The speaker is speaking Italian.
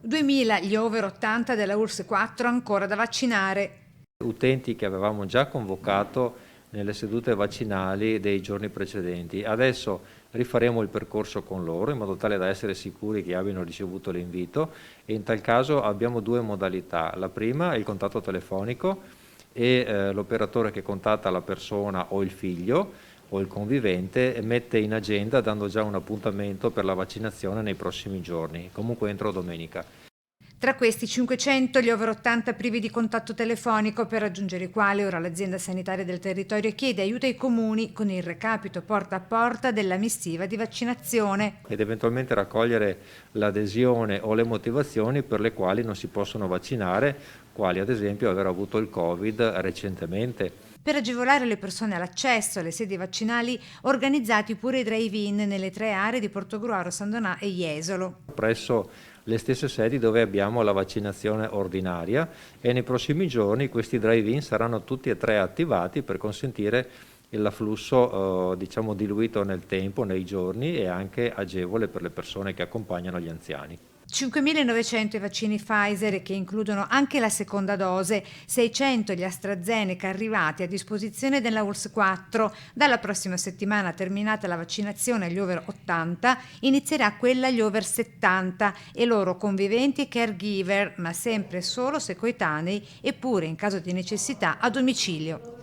2.000 gli over 80 della URSS 4 ancora da vaccinare. Utenti che avevamo già convocato nelle sedute vaccinali dei giorni precedenti. Adesso rifaremo il percorso con loro in modo tale da essere sicuri che abbiano ricevuto l'invito e in tal caso abbiamo due modalità. La prima è il contatto telefonico e l'operatore che contatta la persona o il figlio o il convivente mette in agenda dando già un appuntamento per la vaccinazione nei prossimi giorni, comunque entro domenica. Tra questi 500 gli over 80 privi di contatto telefonico, per raggiungere i quali ora l'azienda sanitaria del territorio chiede aiuto ai comuni con il recapito porta a porta della missiva di vaccinazione. Ed eventualmente raccogliere l'adesione o le motivazioni per le quali non si possono vaccinare, quali ad esempio aver avuto il Covid recentemente. Per agevolare le persone all'accesso alle sedi vaccinali, organizzati pure i drive-in nelle 3 aree di Portogruaro, San Donà e Jesolo. Presso le stesse sedi dove abbiamo la vaccinazione ordinaria e nei prossimi giorni questi drive-in saranno tutti e tre attivati per consentire l'afflusso diciamo diluito nel tempo, nei giorni e anche agevole per le persone che accompagnano gli anziani. 5.900 i vaccini Pfizer che includono anche la seconda dose, 600 gli AstraZeneca arrivati a disposizione della URSS 4. Dalla prossima settimana, terminata la vaccinazione agli over 80, inizierà quella agli over 70 e loro conviventi e caregiver, ma sempre solo se coetanei e pure in caso di necessità a domicilio.